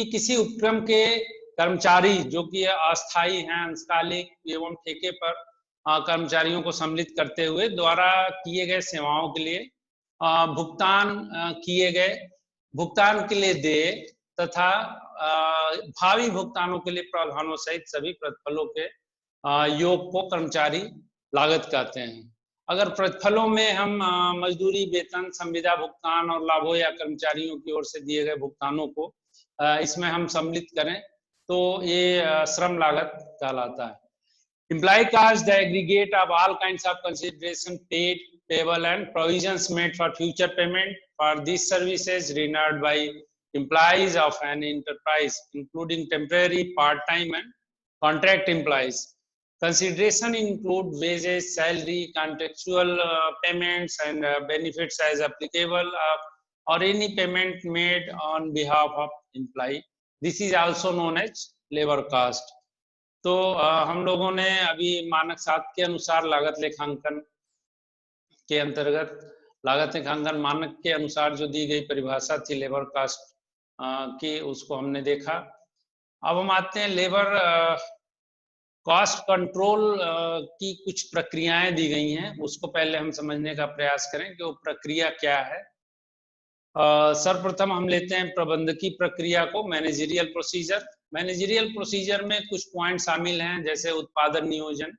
कि किसी उपक्रम के कर्मचारी जो कि अस्थायी हैं, अंशकालिक एवं ठेके पर कर्मचारियों को सम्मिलित करते हुए द्वारा किए गए सेवाओं के लिए भुगतान के लिए देय तथा भावी भुगतानों के लिए प्रावधानों सहित सभी प्रतिफलों के योग को कर्मचारी लागत कहते हैं। अगर प्रतिफलों में हम मजदूरी, वेतन, संविदा भुगतान और लाभों या कर्मचारियों की ओर से दिए गए भुगतानों को इसमें हम सम्मिलित करें तो ये श्रम लागत कहलाता है। Employee cost, the aggregate of all kinds of consideration paid, payable and provisions made for future payment for these services rendered by employees of an enterprise, including temporary, part-time and contract employees. Consideration include wages, salary, contractual payments and benefits as applicable, or any payment made on behalf of employee. This is also known as labor cost. तो हम लोगों ने अभी मानक 7 के अनुसार लागत लेखांकन के अंतर्गत लागत लेखांकन मानक के अनुसार जो दी गई परिभाषा थी लेबर कास्ट की, उसको हमने देखा। अब हम आते हैं लेबर कॉस्ट कंट्रोल की कुछ प्रक्रियाएं दी गई हैं, उसको पहले हम समझने का प्रयास करें कि वो प्रक्रिया क्या है। सर्वप्रथम हम लेते हैं प्रबंधकीय प्रक्रिया को, मैनेजरियल प्रोसीजर। मैनेजरियल प्रोसीजर में कुछ पॉइंट शामिल हैं, जैसे उत्पादन नियोजन।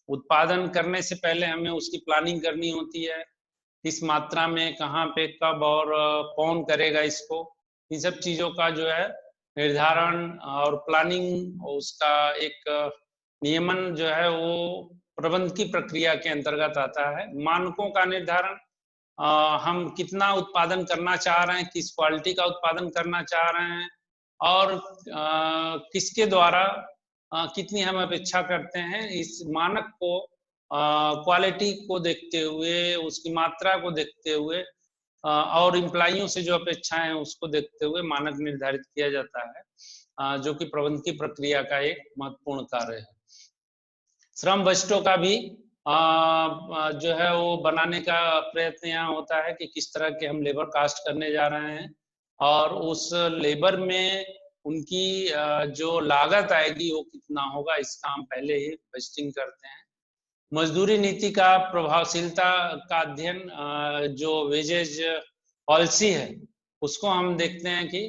उत्पादन करने से पहले हमें उसकी प्लानिंग करनी होती है, किस मात्रा में, कहाँ पे, कब और कौन करेगा इसको। इन सब चीजों का जो है निर्धारण और प्लानिंग, उसका एक नियमन जो है वो प्रबंधकीय प्रक्रिया के अंतर्गत आता है। मानकों का निर्धारण, हम कितना उत्पादन करना चाह रहे हैं, किस क्वालिटी का उत्पादन करना चाह रहे हैं और किसके द्वारा कितनी हम अपेक्षा करते हैं। इस मानक को क्वालिटी को देखते हुए, उसकी मात्रा को देखते हुए और एम्प्लॉइयों से जो अपेक्षाएं हैं उसको देखते हुए मानक निर्धारित किया जाता है, जो कि प्रबंधकीय प्रक्रिया का एक महत्वपूर्ण कार्य है। श्रम बजटों का भी जो है वो बनाने का प्रयत्न यहाँ होता है कि किस तरह के हम लेबर कास्ट करने जा रहे हैं और उस लेबर में उनकी जो लागत आएगी वो कितना होगा, इसका हम पहले ही बजटिंग करते हैं। मजदूरी नीति का प्रभावशीलता का अध्ययन, जो वेजेज पॉलिसी है उसको हम देखते हैं कि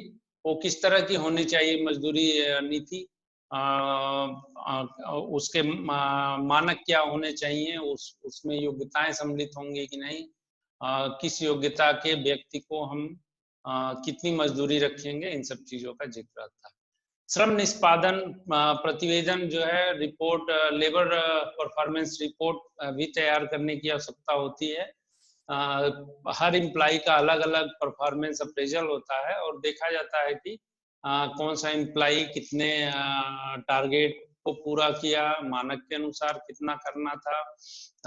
वो किस तरह की होनी चाहिए मजदूरी नीति, उसके मानक क्या होने चाहिए, उसमें योग्यताएं सम्मिलित होंगी कि नहीं, किस योग्यता के व्यक्ति को हम कितनी मजदूरी रखेंगे, इन सब चीजों का जिक्र आता है। श्रम निष्पादन प्रतिवेदन जो है, रिपोर्ट, लेबर परफॉर्मेंस रिपोर्ट भी तैयार करने की आवश्यकता होती है। हर एम्प्लॉय का अलग अलग परफॉर्मेंस अप्रेजल होता है और देखा जाता है कि कौन सा एम्प्लॉय कितने टारगेट को पूरा किया, मानक के अनुसार कितना करना था,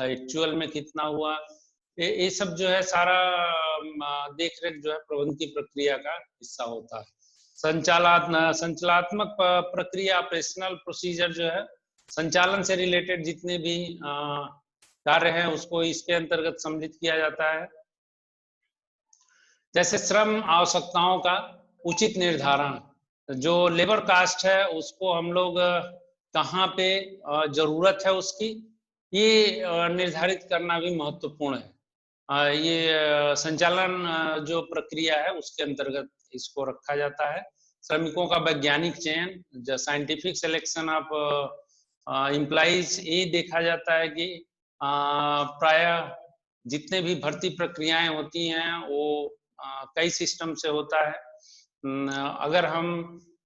एक्चुअल में कितना हुआ। ये सब जो है सारा देखरेख जो है प्रबंधकीय प्रक्रिया का हिस्सा होता है। संचालनात्मक प्रक्रिया, ऑपरेशनल प्रोसीजर जो है, संचालन से रिलेटेड जितने भी कार्य हैं उसको इसके अंतर्गत सम्मिलित किया जाता है। जैसे श्रम आवश्यकताओं का उचित निर्धारण, जो लेबर कास्ट है उसको हम लोग कहाँ पे जरूरत है उसकी, ये निर्धारित करना भी महत्वपूर्ण है। ये संचालन जो प्रक्रिया है उसके अंतर्गत इसको रखा जाता है। श्रमिकों का वैज्ञानिक चयन, जो साइंटिफिक सिलेक्शन ऑफ एम्प्लॉइज, ये देखा जाता है कि प्रायः जितने भी भर्ती प्रक्रियाएं होती हैं वो कई सिस्टम से होता है। अगर हम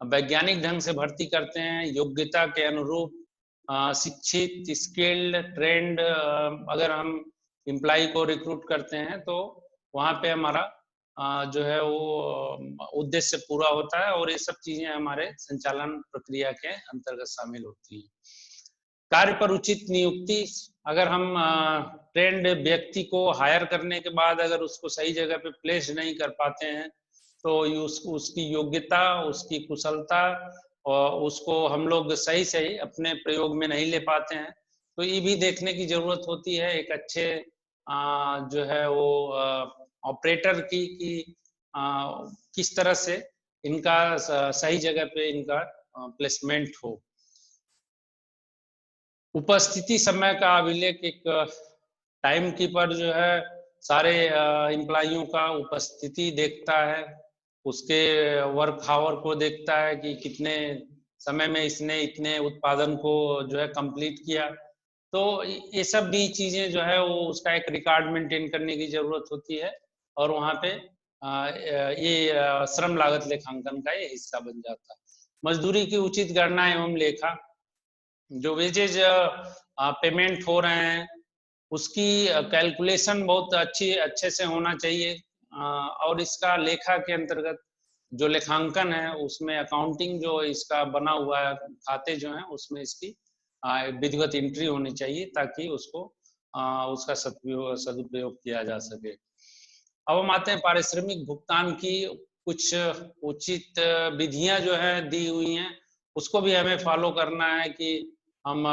वैज्ञानिक ढंग से भर्ती करते हैं, योग्यता के अनुरूप शिक्षित, स्किल्ड, ट्रेंड अगर हम एम्प्लॉय को रिक्रूट करते हैं तो वहाँ पे हमारा जो है वो उद्देश्य पूरा होता है और ये सब चीजें हमारे संचालन प्रक्रिया के अंतर्गत शामिल होती हैं। कार्य पर उचित नियुक्ति, अगर हम ट्रेंड व्यक्ति को हायर करने के बाद अगर उसको सही जगह पे प्लेस नहीं कर पाते हैं तो उसकी योग्यता, उसकी कुशलता और उसको हम लोग सही सही अपने प्रयोग में नहीं ले पाते हैं, तो ये भी देखने की जरूरत होती है एक अच्छे जो है वो ऑपरेटर की किस तरह से इनका सही जगह पे इनका प्लेसमेंट हो। उपस्थिति समय का अभिलेख, एक टाइम कीपर जो है सारे एम्प्लॉइयों का उपस्थिति देखता है, उसके वर्क आवर को देखता है कि कितने समय में इसने इतने उत्पादन को जो है कंप्लीट किया। तो ये सब भी चीजें जो है वो उसका एक रिकॉर्ड मेंटेन करने की जरूरत होती है, और वहाँ पे ये श्रम लागत लेखांकन का ये हिस्सा बन जाता है। मजदूरी की उचित गणना एवं लेखा, जो वेजेज पेमेंट हो रहे हैं उसकी कैलकुलेशन बहुत अच्छे से होना चाहिए, और इसका लेखा के अंतर्गत जो लेखांकन है उसमें अकाउंटिंग जो इसका बना हुआ है खाते जो हैं उसमें इसकी विधिवत एंट्री होनी चाहिए, ताकि उसको उसका सदुपयोग किया जा सके। अब हम आते हैं पारिश्रमिक भुगतान की कुछ उचित विधियां जो है दी हुई हैं, उसको भी हमें फॉलो करना है कि हम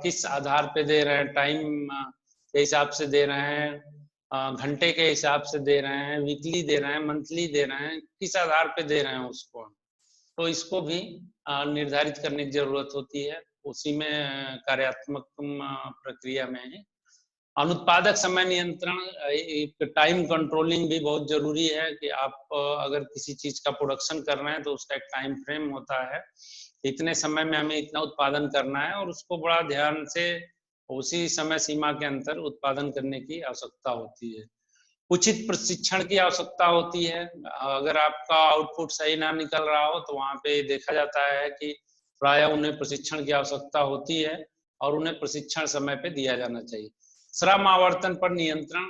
किस आधार पे दे रहे हैं, टाइम के हिसाब से दे रहे हैं, घंटे के हिसाब से दे रहे हैं, वीकली दे रहे हैं, मंथली दे रहे हैं, किस आधार पे दे रहे हैं उसको। तो इसको भी निर्धारित करने की जरूरत होती है, उसी में कार्यात्मक प्रक्रिया में है। अनुत्पादक समय नियंत्रण, एक टाइम कंट्रोलिंग भी बहुत जरूरी है कि आप अगर किसी चीज का प्रोडक्शन कर रहे हैं तो उसका एक टाइम फ्रेम होता है, इतने समय में हमें इतना उत्पादन करना है, और उसको बड़ा ध्यान से उसी समय सीमा के अंदर उत्पादन करने की आवश्यकता होती है। उचित प्रशिक्षण की आवश्यकता होती है, अगर आपका आउटपुट सही ना निकल रहा हो तो वहाँ पे देखा जाता है कि प्रायः उन्हें प्रशिक्षण की आवश्यकता होती है, और उन्हें प्रशिक्षण समय पे दिया जाना चाहिए। श्रम आवर्तन पर नियंत्रण,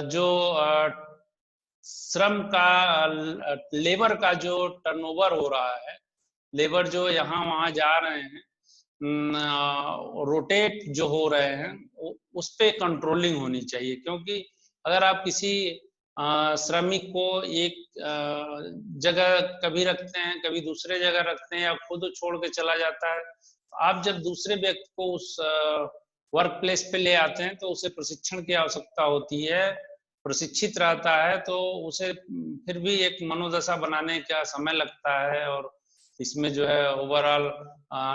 जो श्रम का लेबर का जो टर्नओवर हो रहा है, लेबर जो यहाँ वहाँ जा रहे हैं, रोटेट जो हो रहे हैं, उस पे कंट्रोलिंग होनी चाहिए, क्योंकि अगर आप किसी श्रमिक को एक जगह कभी रखते हैं, कभी दूसरे जगह रखते हैं, या खुद छोड़ के चला जाता है, आप जब दूसरे व्यक्ति को उस वर्क प्लेस पे ले आते हैं तो उसे प्रशिक्षण की आवश्यकता होती है, प्रशिक्षित रहता है, तो उसे फिर भी एक मनोदशा बनाने का समय लगता है, और इसमें जो है ओवरऑल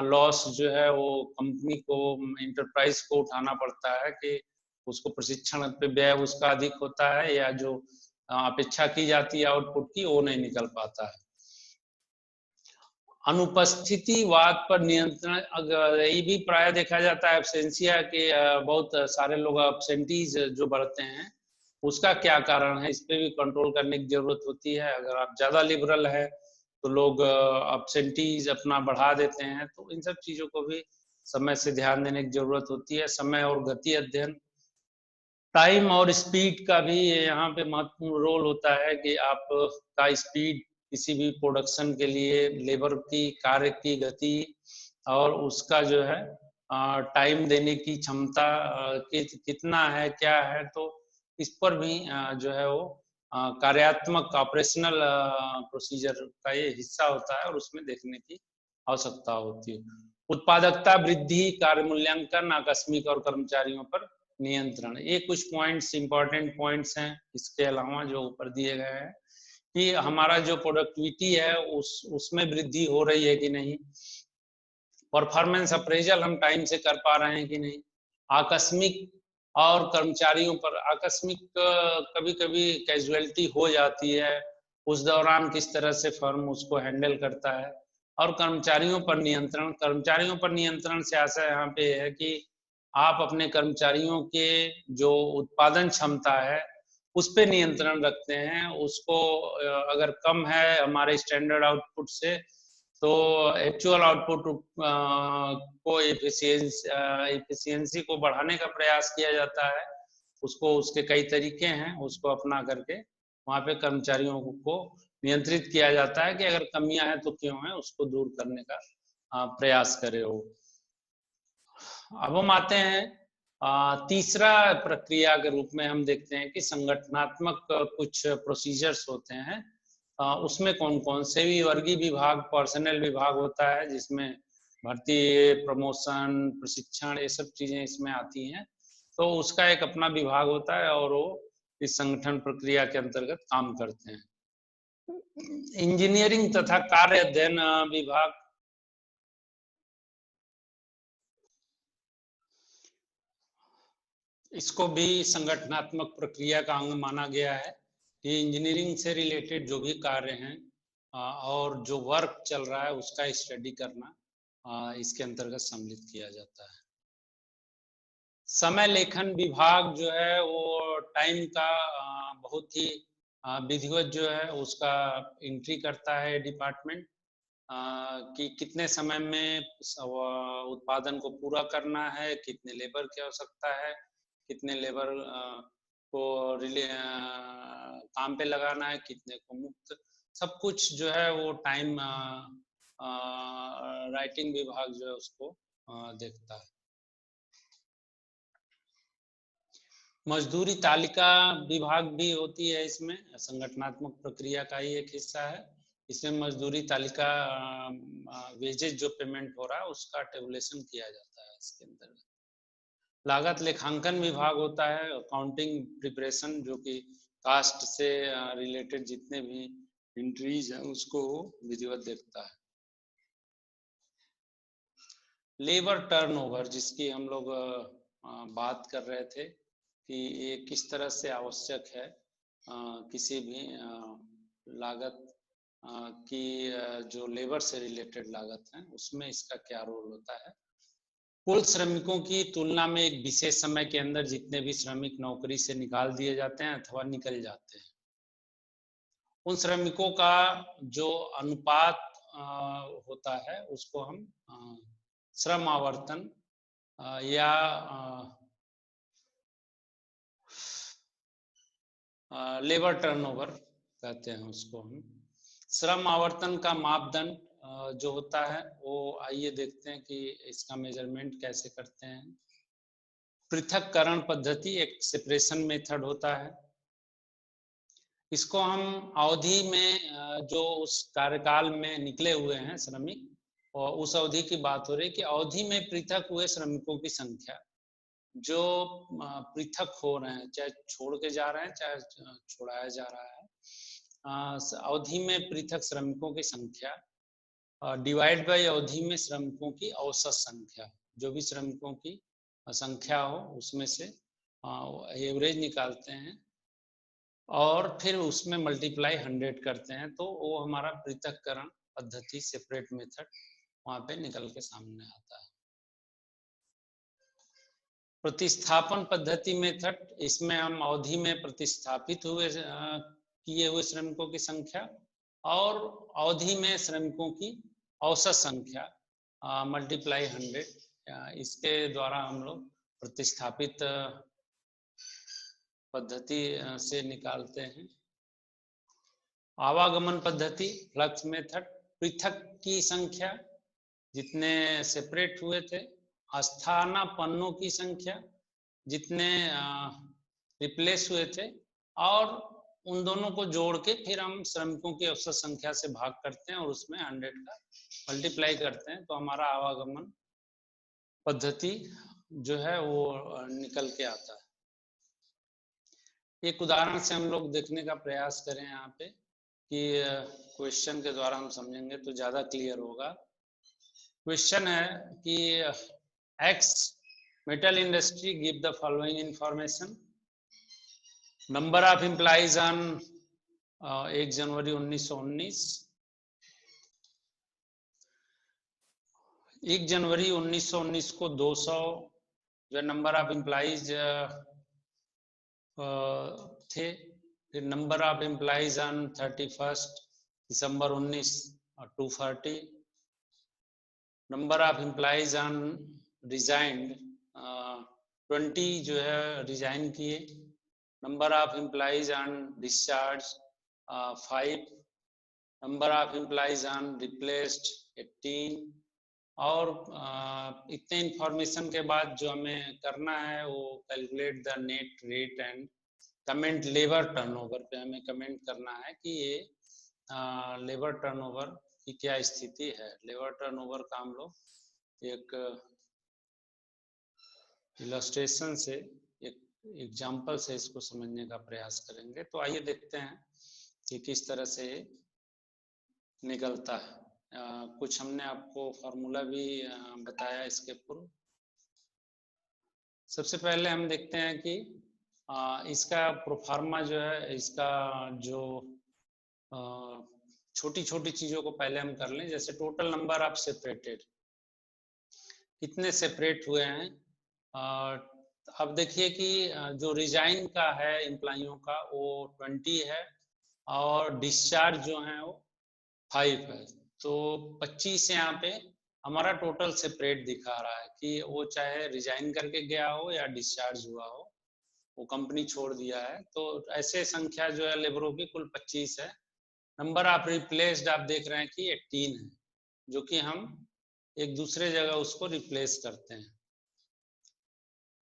लॉस जो है वो कंपनी को, इंटरप्राइज को उठाना पड़ता है कि उसको प्रशिक्षण पे व्यय उसका अधिक होता है, या जो अपेक्षा की जाती है आउटपुट की वो नहीं निकल पाता है। अनुपस्थितिवाद पर नियंत्रण, अगर ये भी प्राय देखा जाता है एब्सेंसिया के, बहुत सारे लोग एब्सेंटीज जो बढ़ते हैं, उसका क्या कारण है, इस पे भी कंट्रोल करने की जरूरत होती है। अगर आप ज्यादा लिबरल है तो लोग एब्सेंटीज अपना बढ़ा देते हैं, तो इन सब चीजों को भी समय से ध्यान देने की जरूरत होती है। समय और गति अध्ययन, टाइम और स्पीड का भी यहाँ पे महत्वपूर्ण रोल होता है कि आप का स्पीड किसी भी प्रोडक्शन के लिए लेबर की कार्य की गति और उसका जो है टाइम देने की क्षमता कितना है, क्या है, तो इस पर भी जो है वो कार्यात्मक ऑपरेशनल प्रोसीजर का ये हिस्सा होता है, और उसमें देखने की आवश्यकता होती है। उत्पादकता वृद्धि, कार्य मूल्यांकन, आकस्मिक और कर्मचारियों पर नियंत्रण, ये कुछ पॉइंट्स, इंपॉर्टेंट पॉइंट्स हैं। इसके अलावा जो ऊपर दिए गए हैं कि हमारा जो प्रोडक्टिविटी है उसमें वृद्धि हो रही है कि नहीं, परफॉर्मेंस अप्रेजल हम टाइम से कर पा रहे हैं कि नहीं, आकस्मिक और कर्मचारियों पर, आकस्मिक कभी कभी कैजुअलिटी हो जाती है, उस दौरान किस तरह से फर्म उसको हैंडल करता है। और कर्मचारियों पर नियंत्रण, कर्मचारियों पर नियंत्रण से आशा यहाँ पे है कि आप अपने कर्मचारियों के जो उत्पादन क्षमता है उस पे नियंत्रण रखते हैं, उसको अगर कम है हमारे स्टैंडर्ड आउटपुट से, तो एक्चुअल आउटपुट को एफिशिएंसी को बढ़ाने का प्रयास किया जाता है। उसको, उसके कई तरीके हैं, उसको अपना करके वहाँ पे कर्मचारियों को नियंत्रित किया जाता है कि अगर कमियां हैं तो क्यों है, उसको दूर करने का प्रयास करे वो। अब हम आते हैं तीसरा प्रक्रिया के रूप में हम देखते हैं कि संगठनात्मक कुछ प्रोसीजर्स होते हैं, उसमें कौन कौन से भी वर्गीय विभाग, पर्सनल विभाग होता है जिसमें भर्ती, प्रमोशन, प्रशिक्षण, ये सब चीजें इसमें आती हैं, तो उसका एक अपना विभाग होता है और वो इस संगठन प्रक्रिया के अंतर्गत काम करते हैं। इंजीनियरिंग तथा कार्य अध्ययन विभाग, इसको भी संगठनात्मक प्रक्रिया का अंग माना गया है। ये इंजीनियरिंग से रिलेटेड जो भी कार्य हैं और जो वर्क चल रहा है उसका स्टडी करना इसके अंतर्गत सम्मिलित किया जाता है। समय लेखन विभाग जो है वो टाइम का बहुत ही विधिवत जो है उसका एंट्री करता है डिपार्टमेंट, कि कितने समय में उत्पादन को पूरा करना है, कितने लेबर की आवश्यकता है, कितने लेबर को काम पे लगाना है, कितने को मुक्त, सब कुछ जो है वो टाइम राइटिंग विभाग जो है उसको देखता है। मजदूरी तालिका विभाग भी होती है, इसमें संगठनात्मक प्रक्रिया का ही एक हिस्सा है। इसमें मजदूरी तालिका वेजेज जो पेमेंट हो रहा है उसका टेबुलेशन किया जाता है इसके अंदर। लागत लेखांकन विभाग होता है, अकाउंटिंग प्रिपरेशन, जो कि कास्ट से रिलेटेड जितने भी एंट्रीज हैं उसको विधिवत देखता है। लेबर टर्नओवर, जिसकी हम लोग बात कर रहे थे कि ये किस तरह से आवश्यक है किसी भी लागत की जो लेबर से रिलेटेड लागत है उसमें इसका क्या रोल होता है। कुल श्रमिकों की तुलना में एक विशेष समय के अंदर जितने भी श्रमिक नौकरी से निकाल दिए जाते हैं अथवा निकल जाते हैं, उन श्रमिकों का जो अनुपात होता है उसको हम श्रम आवर्तन या लेबर टर्नओवर कहते हैं उसको हम। श्रम आवर्तन का मापदंड जो होता है वो आइए देखते हैं कि इसका मेजरमेंट कैसे करते हैं। पृथक्करण पद्धति एक सेपरेशन मेथड होता है। इसको हम अवधि में जो उस कार्यकाल में निकले हुए हैं श्रमिक और उस अवधि की बात हो रही है कि अवधि में पृथक हुए श्रमिकों की संख्या जो पृथक हो रहे हैं, चाहे छोड़ के जा रहे हैं चाहे छोड़ाया जा रहा है, अवधि में पृथक श्रमिकों की संख्या डिवाइड बाय अवधि में श्रमिकों की औसत संख्या, जो भी श्रमिकों की संख्या हो उसमें से एवरेज निकालते हैं और फिर उसमें मल्टीप्लाई 100 करते हैं, तो वो हमारा पृथक्करण पद्धति सेपरेट मेथड वहां पे निकल के सामने आता है। प्रतिस्थापन पद्धति मेथड, इसमें हम अवधि में प्रतिस्थापित हुए किए हुए श्रमिकों की संख्या और अवधि में श्रमिकों की औसत संख्या मल्टीप्लाई 100, इसके द्वारा हम लोग प्रतिस्थापित पद्धति से निकालते हैं। आवागमन पद्धति फ्लक्स मेथड, पृथक की संख्या जितने सेपरेट हुए थे, स्थानापन्नों की संख्या जितने रिप्लेस हुए थे और उन दोनों को जोड़ के फिर हम श्रमिकों की औसत संख्या से भाग करते हैं और उसमें 100 का मल्टीप्लाई करते हैं, तो हमारा आवागमन पद्धति जो है वो निकल के आता है। एक उदाहरण से हम लोग देखने का प्रयास करें यहाँ पे कि क्वेश्चन के द्वारा हम समझेंगे तो ज्यादा क्लियर होगा। क्वेश्चन है कि X metal industry give the following information. Number of employees on 1 January 1919, 1 January 1919 को 200 जो नंबर ऑफ एम्प्लॉइज थे। फिर number of employees on 31 December 19 240, number of employees on resigned 20 जो है रिजाइन किए, number of employees on discharge 5, number of employees on replaced 18, और इतने information के बाद जो हमें करना है वो calculate the net rate and comment labour turnover पे हमें कमेंट करना है कि ये लेबर टर्नओवर की क्या स्थिति है। लेबर टर्नओवर का हम लोग एक इलस्ट्रेशन से, एक एग्जाम्पल से इसको समझने का प्रयास करेंगे। तो आइए देखते हैं कि किस तरह से निकलता है। कुछ हमने आपको फॉर्मूला भी बताया इसके पूर्व। सबसे पहले हम देखते हैं कि इसका प्रोफार्मा जो है, इसका जो छोटी छोटी चीजों को पहले हम कर लें। जैसे टोटल नंबर ऑफ सेपरेटेड, कितने सेपरेट हुए हैं। अब देखिए कि जो रिजाइन का है एम्प्लॉइयों का वो 20 है और डिस्चार्ज जो है वो 5 है। तो 25 यहाँ पे हमारा टोटल सेपरेट दिखा रहा है कि वो चाहे रिजाइन करके गया हो या डिस्चार्ज हुआ हो, वो कंपनी छोड़ दिया है। तो ऐसे संख्या जो है लेबरों की कुल 25 है। नंबर ऑफ रिप्लेस्ड आप देख रहे हैं कि 18 है, जो कि हम एक दूसरे जगह उसको रिप्लेस करते हैं।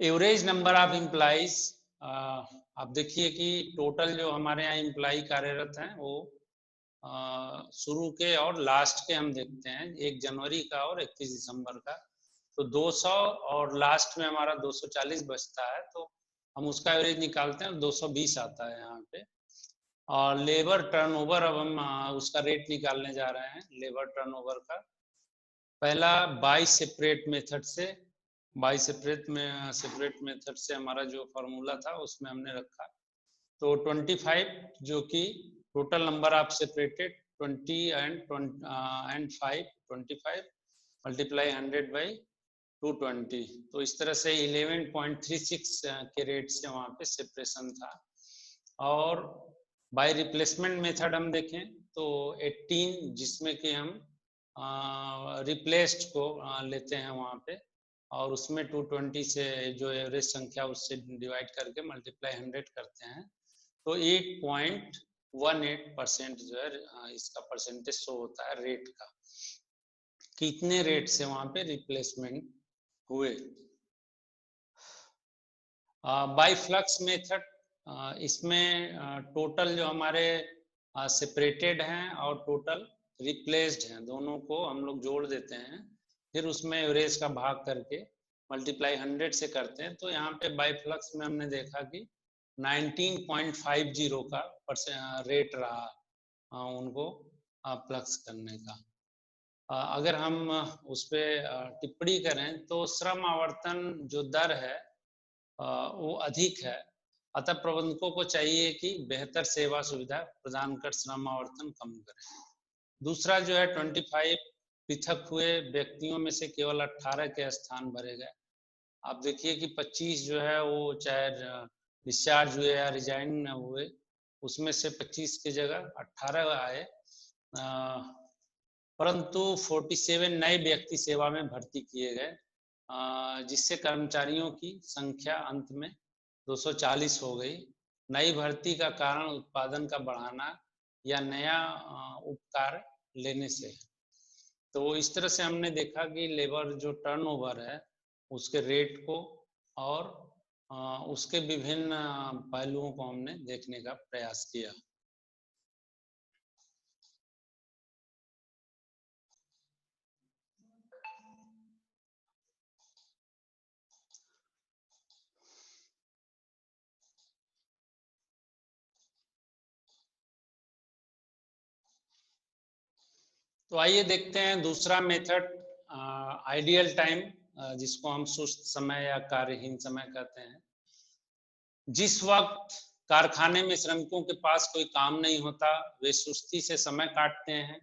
एवरेज नंबर ऑफ एम्प्लॉइज, आप देखिए कि टोटल जो हमारे यहाँ एम्प्लॉय कार्यरत हैं वो शुरू के और लास्ट के हम देखते हैं, 1 जनवरी का और 31 दिसंबर का। तो 200 और लास्ट में हमारा 240 बचता है, तो हम उसका एवरेज निकालते हैं और 220 आता है यहाँ पे। और लेबर टर्नओवर, अब हम उसका रेट निकालने जा रहे हैं लेबर टर्नओवर का। पहला बाय सेपरेट मेथड से, बाय सेपरेट मेथड से हमारा जो फॉर्मूला था उसमें हमने रखा। तो 25 जो कि total number of separated 20 and 5, 25 multiply 100 by 220। तो इस तरह से 11.36 के रेट से वहाँ पे सेपरेशन था। और बाय रिप्लेसमेंट मेथड हम देखें तो 18, जिसमें कि हम रिप्लेस्ड को लेते हैं वहाँ पे, और उसमें 220 से जो एवरेज संख्या उससे डिवाइड करके मल्टीप्लाई 100 करते हैं। तो 8.18% जो है इसका परसेंटेज शो होता है रेट का, कितने रेट से वहाँ पे रिप्लेसमेंट हुए। बाय फ्लक्स मेथड, इसमें टोटल जो हमारे सेपरेटेड हैं और टोटल रिप्लेस्ड हैं, दोनों को हम लोग जोड़ देते हैं, फिर उसमें एवरेज का भाग करके मल्टीप्लाई 100 से करते हैं। तो यहाँ पे बाय फ्लक्स में हमने देखा कि 19.50 का रेट रहा उनको फ्लक्स करने का। अगर हम उस पर टिप्पणी करें तो श्रम आवर्तन जो दर है वो अधिक है, अतः प्रबंधकों को चाहिए कि बेहतर सेवा सुविधा प्रदान कर श्रम आवर्तन कम करें। दूसरा जो है 25 पृथक हुए व्यक्तियों में से केवल 18 के स्थान भरे गए। आप देखिए कि 25 जो है वो चाहे डिस्चार्ज हुए या रिजाइन हुए, उसमें से 25 की जगह 18 आए, परंतु 47 नए व्यक्ति सेवा में भर्ती किए गए, जिससे कर्मचारियों की संख्या अंत में 240 हो गई। नई भर्ती का कारण उत्पादन का बढ़ाना या नया उपकार लेने से। तो इस तरह से हमने देखा कि लेबर जो टर्नओवर है उसके रेट को और उसके विभिन्न पहलुओं को हमने देखने का प्रयास किया। तो आइए देखते हैं दूसरा मेथड, आइडियल टाइम, जिसको हम सुस्त समय या कार्यहीन समय कहते हैं। जिस वक्त कारखाने में श्रमिकों के पास कोई काम नहीं होता, वे सुस्ती से समय काटते हैं,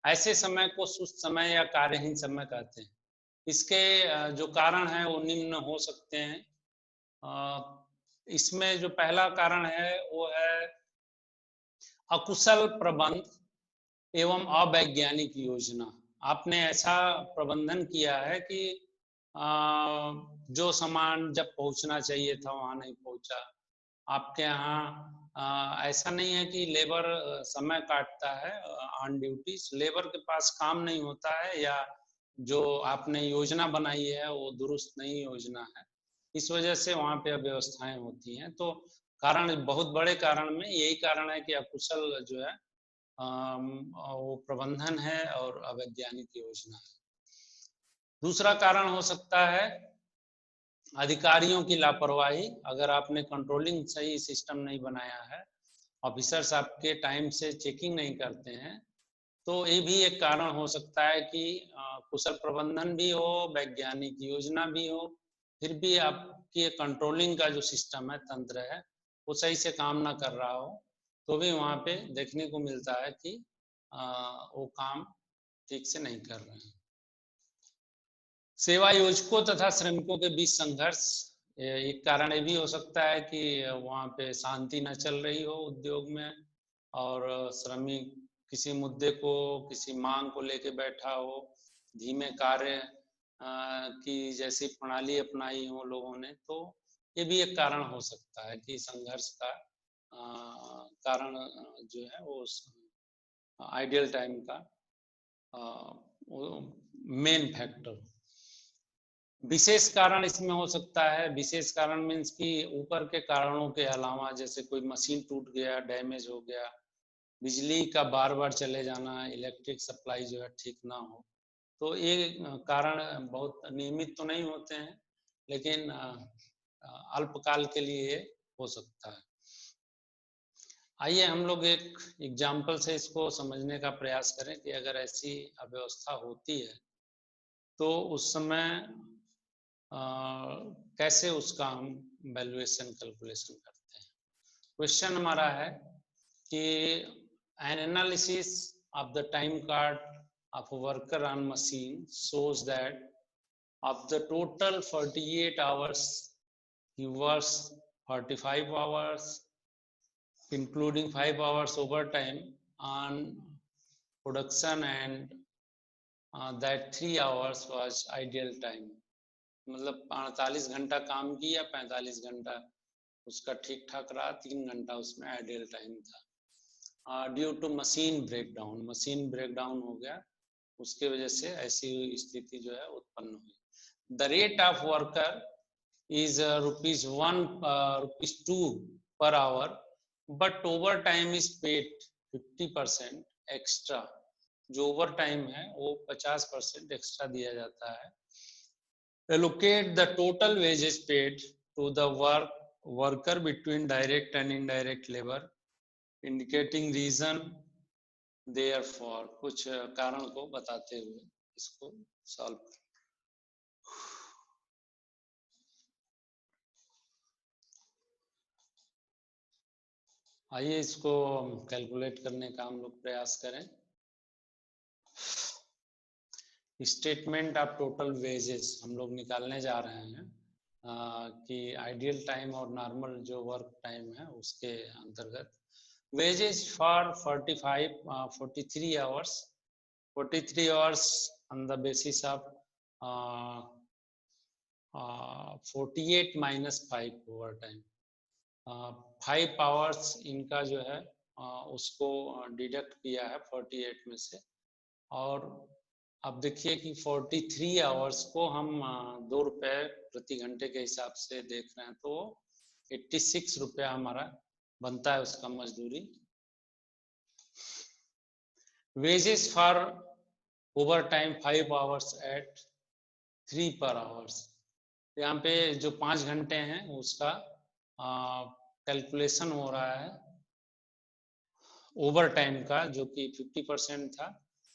ऐसे समय को सुस्त समय या कार्यहीन समय कहते हैं। इसके जो कारण है वो निम्न हो सकते हैं। इसमें जो पहला कारण है वो है अकुशल प्रबंध एवं अवैज्ञानिक योजना। आपने ऐसा प्रबंधन किया है कि जो सामान जब पहुंचना चाहिए था वहां नहीं पहुंचा। आपके यहाँ ऐसा नहीं है कि लेबर समय काटता है ऑन ड्यूटी, लेबर के पास काम नहीं होता है या जो आपने योजना बनाई है वो दुरुस्त नहीं योजना है, इस वजह से वहाँ पे अव्यवस्थाएं होती हैं। तो कारण, बहुत बड़े कारण में यही कारण है कि अकुशल जो है वो प्रबंधन है और अवैज्ञानिक योजना है। दूसरा कारण हो सकता है अधिकारियों की लापरवाही। अगर आपने कंट्रोलिंग सही सिस्टम नहीं बनाया है, ऑफिसर्स आपके टाइम से चेकिंग नहीं करते हैं, तो ये भी एक कारण हो सकता है कि कुशल प्रबंधन भी हो, वैज्ञानिक योजना भी हो, फिर भी आपके कंट्रोलिंग का जो सिस्टम है, तंत्र है, वो सही से काम ना कर रहा हो, तो भी वहाँ पे देखने को मिलता है कि वो काम ठीक से नहीं कर रहे हैं। सेवा योजकों तथा श्रमिकों के बीच संघर्ष, एक कारण ये भी हो सकता है कि वहाँ पे शांति न चल रही हो उद्योग में, और श्रमिक किसी मुद्दे को, किसी मांग को लेके बैठा हो, धीमे कार्य की जैसी प्रणाली अपनाई हो लोगों ने, तो ये भी एक कारण हो सकता है कि संघर्ष का कारण जो है वो आइडियल टाइम का मेन फैक्टर। विशेष कारण इसमें हो सकता है, विशेष कारण मीन्स कि ऊपर के कारणों के अलावा, जैसे कोई मशीन टूट गया, डैमेज हो गया, बिजली का बार बार चले जाना, इलेक्ट्रिक सप्लाई जो है ठीक ना हो, तो ये कारण बहुत नियमित तो नहीं होते हैं, लेकिन अल्पकाल के लिए हो सकता है। आइए हम लोग एक एग्जाम्पल से इसको समझने का प्रयास करें कि अगर ऐसी अव्यवस्था होती है तो उस समय कैसे उसका हम वैल्यूएशन कैलकुलेशन करते हैं। क्वेश्चन हमारा है कि an analysis of the time card of a worker on machine shows that of the total 48 hours he works 45 hours including 5 hours overtime on production, and that 3 hours was ideal time। मतलब 48 घंटा काम किया, 45 घंटा उसका ठीक ठाक रहा, 3 घंटा उसमें आइडियल टाइम था। Due to machine breakdown, machine breakdown हो गया, उसके वजह से ऐसी स्थिति जो है उत्पन्न हुई। The rate of worker is ₹1 ₹2 per hour, but over time is paid 50% extra. जो ओवर टाइम है वो 50% एक्स्ट्रा दिया जाता है। Allocate the total wages paid to the worker between direct and indirect labor, indicating reason therefore। कुछ कारण को बताते हुए इसको सॉल्व करें। आइए इसको कैलकुलेट करने का हम लोग प्रयास करें। स्टेटमेंट ऑफ टोटल वेजेस हम लोग निकालने जा रहे हैं कि आइडियल टाइम और नॉर्मल जो वर्क टाइम है उसके अंतर्गत। Wages for 43 hours, 43 hours on the basis of 48 minus 5 over time. 5 hours इनका जो है उसको डिडक्ट किया है 48 में से, और अब देखिए कि 43 आवर्स को हम 2 रुपए प्रति घंटे के हिसाब से देख रहे हैं, तो 86 रुपया हमारा बनता है उसका मजदूरी। Wages for over time 5 hours at 3 per hours, यहाँ पे जो 5 घंटे हैं उसका कैलकुलेशन हो रहा है ओवर टाइम का, जो कि 50% था,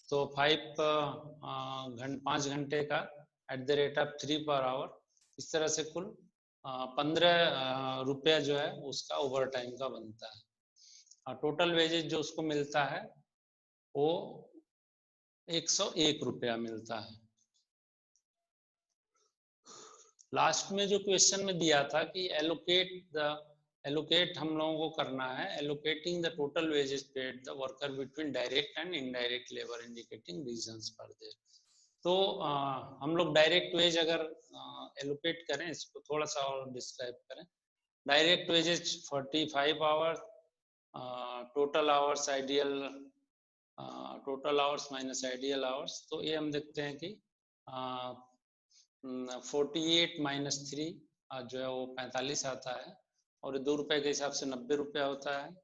तो 5 घंटे का eight the rate of 3 per hour, इस तरह से कुल 15 रुपया जो है उसका ओवर टाइम का बनता है। टोटल वेजेस जो उसको मिलता है वो 101 रुपया मिलता है। लास्ट में जो क्वेश्चन में दिया था कि एलोकेट हम लोगों को करना है, allocating the total wages paid the worker between direct and indirect labour, indicating reasons for their. तो हम लोग डायरेक्ट वेज अगर एलोकेट करें, इसको थोड़ा सा और डिस्क्राइब करें। Direct wages 45 hours, total hours ideal, total hours minus ideal hours, तो ये हम देखते हैं कि 48 माइनस 3 जो है वो 45 आता है, और 2 रुपए के हिसाब से 90 रुपया होता है।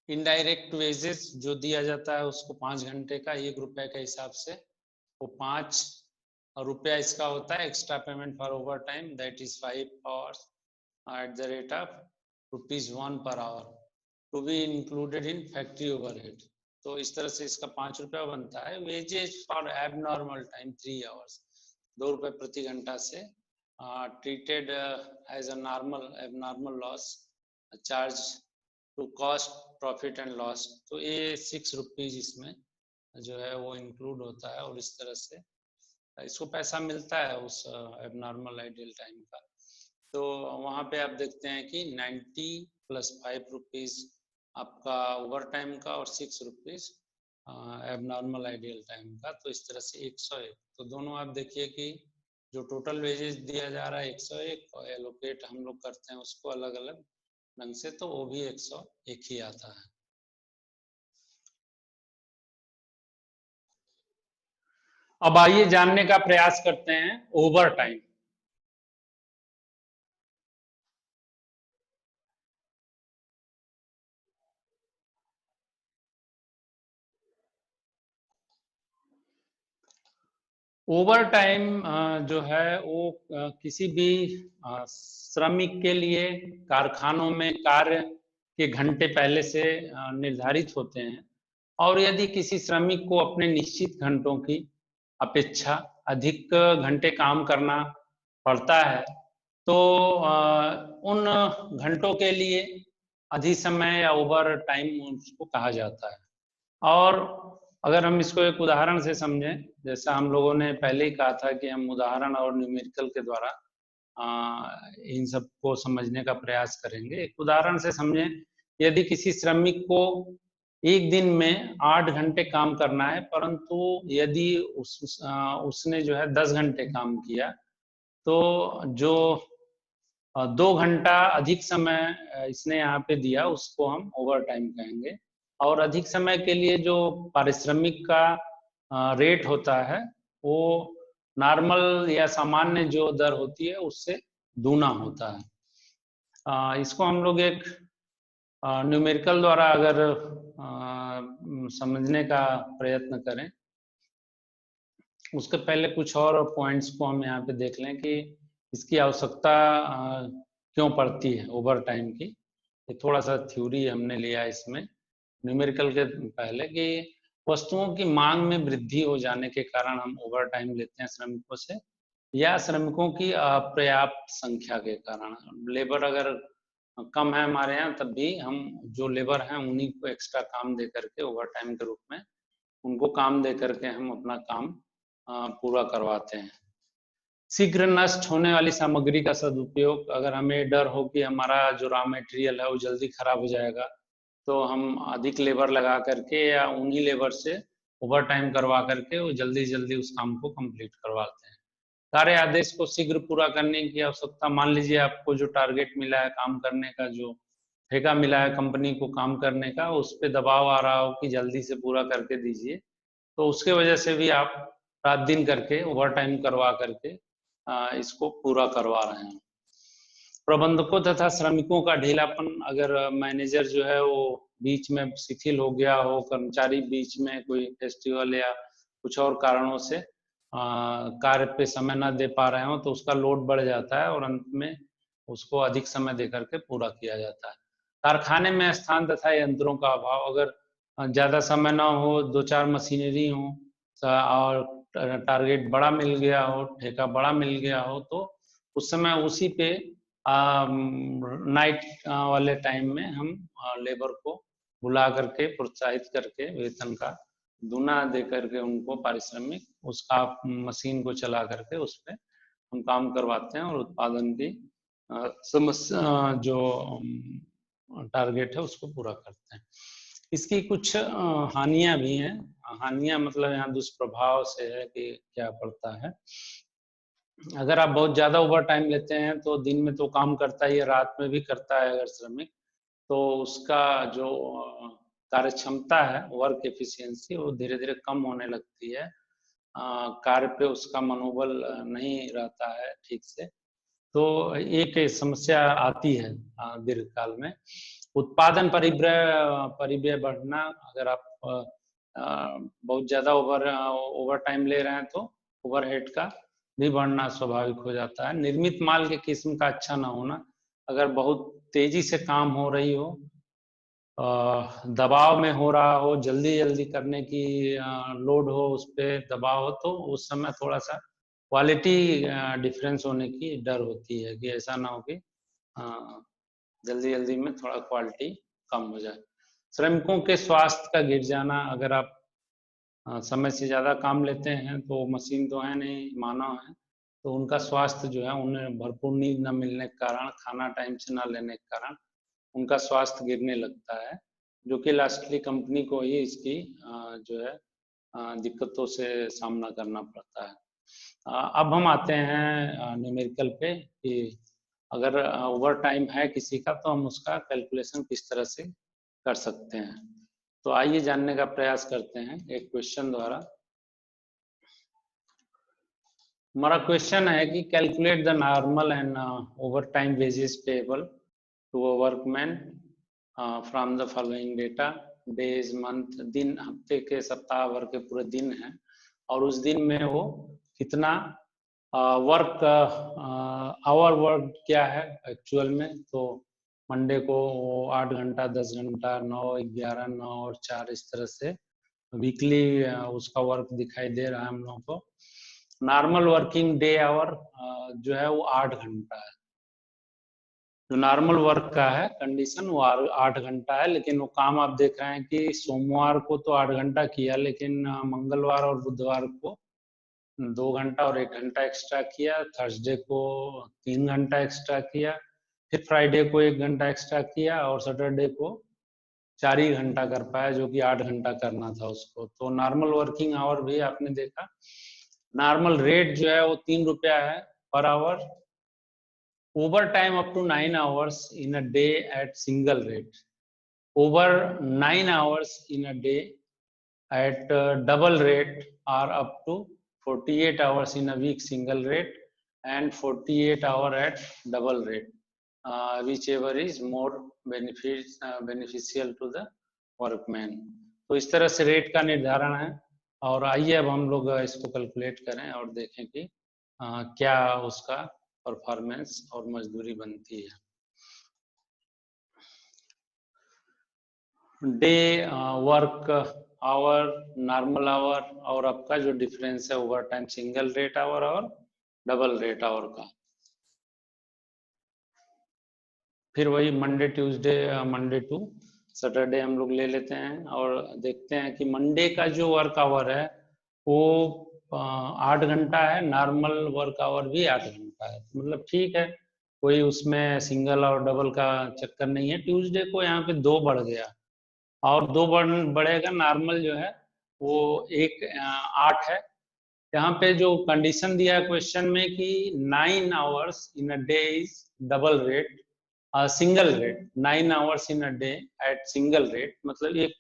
इनडायरेक्ट वेजेस जो दिया जाता है उसको 5 घंटे का 1 रुपए के हिसाब से, वो 5 रुपया इसका होता है extra payment for over time, that is 5 hours at the rate of ₹1 per hour. To be included in factory overhead. तो इस तरह से इसका 5 रुपया बनता है। Wages for abnormal time 3 hours, 2 रुपये प्रति घंटा से treated as a normal abnormal loss charge to cost profit and loss. तो ये 6 रुपीज इसमें जो है वो इंक्लूड होता है और इस तरह से इसको पैसा मिलता है उस एबनॉर्मल आइडियल टाइम का। तो वहाँ पे आप देखते हैं कि 90 + 5 रुपीज आपका ओवर टाइम का और 6 रुपीज एबनॉर्मल आइडियल टाइम का। तो इस तरह से 101। तो दोनों आप देखिए कि जो टोटल वेजेस दिया जा रहा है 101 और एलोकेट हम लोग करते हैं उसको अलग अलग ढंग से, तो वो भी 101 ही आता है। अब आइए जानने का प्रयास करते हैं ओवर टाइम। ओवर टाइम जो है वो किसी भी श्रमिक के लिए कारखानों में कार्य के घंटे पहले से निर्धारित होते हैं और यदि किसी श्रमिक को अपने निश्चित घंटों की अपेक्षा अधिक घंटे काम करना पड़ता है तो उन घंटों के लिए अधिसमय या ओवर टाइम उसको कहा जाता है। और अगर हम इसको एक उदाहरण से समझें, जैसा हम लोगों ने पहले ही कहा था कि हम उदाहरण और न्यूमेरिकल के द्वारा इन सब को समझने का प्रयास करेंगे। एक उदाहरण से समझें, यदि किसी श्रमिक को एक दिन में 8 घंटे काम करना है, परंतु यदि उसने जो है 10 घंटे काम किया तो जो 2 घंटा अधिक समय इसने यहाँ पे दिया उसको हम ओवर टाइम कहेंगे। और अधिक समय के लिए जो पारिश्रमिक का रेट होता है वो नॉर्मल या सामान्य जो दर होती है उससे दूना होता है। इसको हम लोग एक न्यूमेरिकल द्वारा अगर समझने का प्रयत्न करें, उसके पहले कुछ और पॉइंट्स को हम यहाँ पे देख लें कि इसकी आवश्यकता क्यों पड़ती है ओवर टाइम की। ये थोड़ा सा थ्योरी हमने लिया इसमें न्यूमेरिकल के पहले कि वस्तुओं की मांग में वृद्धि हो जाने के कारण हम ओवर टाइम लेते हैं श्रमिकों से, या श्रमिकों की अपर्याप्त संख्या के कारण। लेबर अगर कम है हमारे यहाँ तब भी हम जो लेबर हैं उन्हीं को एक्स्ट्रा काम दे करके ओवर टाइम के रूप में उनको काम दे करके हम अपना काम पूरा करवाते हैं। शीघ्र नष्ट होने वाली सामग्री का सदुपयोग, अगर हमें डर हो कि हमारा जो रॉ मटेरियल है वो जल्दी खराब हो जाएगा तो हम अधिक लेबर लगा करके या उन्हीं लेबर से ओवर टाइम करवा करके वो जल्दी जल्दी उस काम को कंप्लीट करवाते हैं। कार्य आदेश को शीघ्र पूरा करने की आवश्यकता, मान लीजिए आपको जो टारगेट मिला है काम करने का, जो ठेका मिला है कंपनी को काम करने का, उस पर दबाव आ रहा हो कि जल्दी से पूरा करके दीजिए, तो उसके वजह से भी आप रात दिन करके ओवर टाइम करवा करके इसको पूरा करवा रहे हैं। प्रबंधकों तथा श्रमिकों का ढीलापन, अगर मैनेजर जो है वो बीच में शिथिल हो गया हो, कर्मचारी बीच में कोई फेस्टिवल या कुछ और कारणों से कार्य पे समय न दे पा रहे हो तो उसका लोड बढ़ जाता है और अंत में उसको अधिक समय दे करके पूरा किया जाता है। कारखाने में स्थान तथा यंत्रों का अभाव, अगर ज्यादा समय ना हो, 2-4 मशीनरी हो और टारगेट बड़ा मिल गया हो, ठेका बड़ा मिल गया हो, तो उस समय उसी पे नाइट वाले टाइम में हम लेबर को बुला करके प्रोत्साहित करके वेतन का दूना दे करके उनको पारिश्रमिक उसका मशीन को चला करके उस पर हम काम करवाते हैं और उत्पादन की समस्या जो टारगेट है उसको पूरा करते हैं। इसकी कुछ हानियां भी हैं। हानियां मतलब यहाँ दुष्प्रभाव से है कि क्या पड़ता है। अगर आप बहुत ज्यादा ओवर टाइम लेते हैं तो दिन में तो काम करता ही है, रात में भी करता है अगर श्रमिक, तो उसका जो कार्य क्षमता है, वर्क एफिशिएंसी, वो धीरे धीरे कम होने लगती है। कार्य पे उसका मनोबल नहीं रहता है ठीक से, तो एक समस्या आती है दीर्घकाल में। उत्पादन परिव्यय बढ़ना, अगर आप बहुत ज्यादा ओवर टाइम ले रहे हैं तो ओवरहेड का भी बढ़ना स्वाभाविक हो जाता है। निर्मित माल के किस्म का अच्छा ना होना, अगर बहुत तेजी से काम हो रही हो दबाव में हो रहा हो, जल्दी जल्दी करने की लोड हो, उस पर दबाव हो, तो उस समय थोड़ा सा क्वालिटी डिफरेंस होने की डर होती है कि ऐसा ना हो कि जल्दी जल्दी में थोड़ा क्वालिटी कम हो जाए। श्रमिकों के स्वास्थ्य का गिर जाना, अगर आप समय से ज़्यादा काम लेते हैं तो मशीन तो है नहीं, मानव है, तो उनका स्वास्थ्य जो है, उन्हें भरपूर नींद न मिलने के कारण, खाना टाइम से ना लेने के कारण उनका स्वास्थ्य गिरने लगता है, जो कि लास्टली कंपनी को ही इसकी जो है दिक्कतों से सामना करना पड़ता है। अब हम आते हैं न्यूमेरिकल पे कि अगर ओवर टाइम है किसी का तो हम उसका कैलकुलेशन किस तरह से कर सकते हैं। तो आइए जानने का प्रयास करते हैं एक क्वेश्चन द्वारा। हमारा क्वेश्चन है कि calculate the normal and over time wages payable to a workman from the following data, days, month, दिन, हफ्ते के, सप्ताह भर के पूरे दिन हैं, और उस दिन में वो कितना वर्क आवर वर्क क्या है एक्चुअल में। तो मंडे को 8 घंटा, 10 घंटा, 9, 11, 9 और 4, इस तरह से वीकली उसका वर्क दिखाई दे रहा है हम लोगों को। नॉर्मल वर्किंग डे आवर जो है वो 8 घंटा है। जो नॉर्मल वर्क का है कंडीशन वो 8 घंटा है, लेकिन वो काम आप देख रहे हैं कि सोमवार को तो 8 घंटा किया, लेकिन मंगलवार और बुधवार को 2 घंटा और 1 घंटा एक्स्ट्रा किया, थर्सडे को 3 घंटा एक्स्ट्रा किया, फिर फ्राइडे को 1 घंटा एक्स्ट्रा किया, और सैटरडे को 4 ही घंटा कर पाया, जो कि 8 घंटा करना था उसको। तो नॉर्मल वर्किंग आवर भी आपने देखा। नॉर्मल रेट जो है वो 3 रुपया है per hour. Over time up to 9 hours in a day at single rate. Over 9 hours in a day at double rate are up to 48 hours in a week single rate and 48 hour at double rate, whichever is more beneficial to the workman. तो इस तरह से rate का निर्धारण है, और आइए अब हम लोग इसको कैलकुलेट करें और देखें कि क्या उसका परफॉर्मेंस और मजदूरी बनती है। Day work hour, normal hour, और आपका जो डिफरेंस है over time single rate hour और डबल रेट आवर का। फिर वही Monday Tuesday, Monday to Saturday हम लोग ले लेते हैं और देखते हैं कि मंडे का जो वर्क आवर है वो 8 घंटा है, नॉर्मल वर्क आवर भी 8 घंटा है, मतलब ठीक है, कोई उसमें सिंगल और डबल का चक्कर नहीं है। ट्यूसडे को यहाँ पे 2 बढ़ गया, और 2 बढ़ेगा, नॉर्मल जो है वो 8 है। यहाँ पे जो कंडीशन दिया है क्वेश्चन में कि 9 hours in a day is double rate, single rate 9 hours in a day at single rate, मतलब एक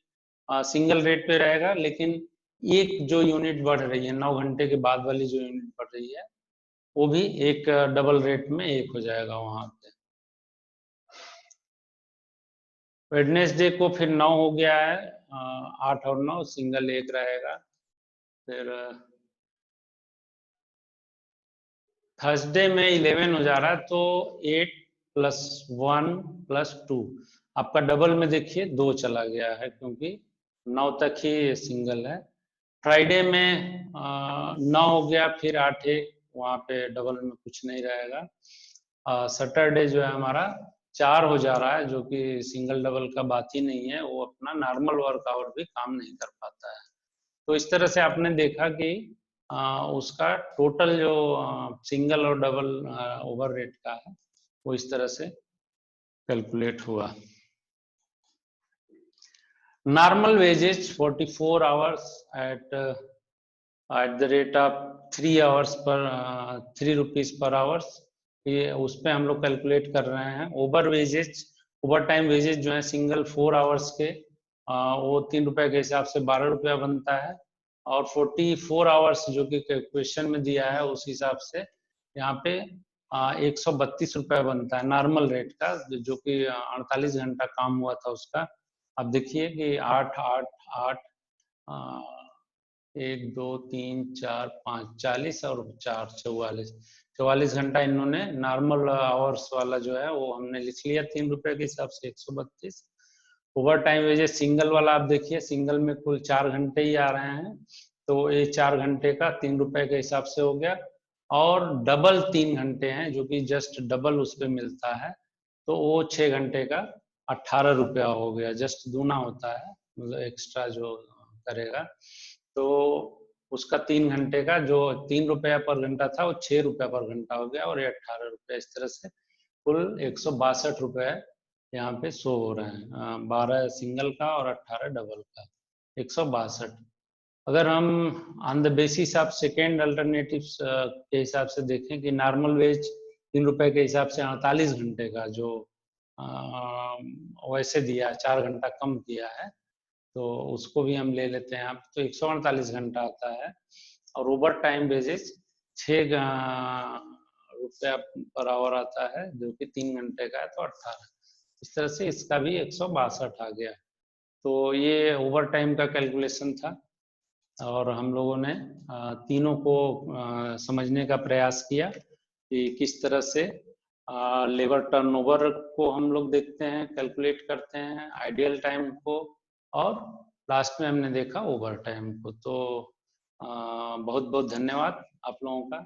सिंगल रेट पे रहेगा, लेकिन एक जो यूनिट बढ़ रही है 9 घंटे के बाद वाली जो यूनिट बढ़ रही है वो भी एक डबल रेट में एक हो जाएगा वहां पे। वेडनेसडे को फिर 9 हो गया है, 8 और 9 सिंगल एक रहेगा। फिर थर्सडे में 11 हो जा रहा है, तो 8 + 1 + 2 आपका डबल में देखिए 2 चला गया है, क्योंकि 9 तक ही सिंगल है। फ्राइडे में 9 हो गया, फिर 8 1, वहाँ पे डबल में कुछ नहीं रहेगा। सैटरडे जो है हमारा 4 हो जा रहा है, जो कि सिंगल डबल का बात ही नहीं है, वो अपना नॉर्मल वर्क आवर भी काम नहीं कर पाता है। तो इस तरह से आपने देखा कि उसका टोटल जो सिंगल और डबल ओवर रेट का है वो इस तरह से कैलकुलेट हुआ। Normal wages 44 hours at the rate of 3 hours पर 3 rupees per hours, ये उस पर हम लोग कैलकुलेट कर रहे हैं। Over wages, over time wages जो है सिंगल 4 hours के वो 3 रुपए के हिसाब से 12 रुपया बनता है, और 44 hours जो कि क्वेश्चन में दिया है उस हिसाब से यहाँ पे 132 रुपया बनता है नॉर्मल रेट का, जो कि 48 घंटा काम हुआ था उसका। अब देखिए कि 8 8 8 1 2 3 4 5 40 और 4 44 घंटा इन्होंने नॉर्मल आवर्स वाला जो है वो हमने लिख लिया 3 रुपए के हिसाब से 132, ओवर टाइम वेजेस सिंगल वाला आप देखिए, सिंगल में कुल 4 घंटे ही आ रहे हैं, तो ये 4 घंटे का 3 रुपए के हिसाब से हो गया। और डबल 3 घंटे हैं जो कि जस्ट डबल उस पर मिलता है, तो वो 6 घंटे का 18 रुपया हो गया, जस्ट दूना होता है, मतलब एक्स्ट्रा जो करेगा। तो उसका 3 घंटे का जो 3 रुपया पर घंटा था वो 6 रुपया पर घंटा हो गया, और ये 18 रुपया, इस तरह से कुल 162 रुपये यहाँ पे शो हो रहे हैं, 12 सिंगल का और 18 डबल का, 162। अगर हम on the basis of second alternatives के हिसाब से देखें कि नॉर्मल वेज 3 रुपए के हिसाब से 48 घंटे का जो वैसे दिया है, 4 घंटा कम दिया है, तो उसको भी हम ले लेते हैं, तो 148 घंटा आता है। और ओवर टाइम बेसिस 6 रुपया पर आवर आता है, जो कि 3 घंटे का है, तो 18। इस तरह से इसका भी 162 आ गया। तो ये ओवर टाइम का कैलकुलेशन था, और हम लोगों ने तीनों को समझने का प्रयास किया कि किस तरह से लेबर टर्नओवर को हम लोग देखते हैं, कैलकुलेट करते हैं, आइडियल टाइम को, और लास्ट में हमने देखा ओवर टाइम को। तो बहुत बहुत धन्यवाद आप लोगों का।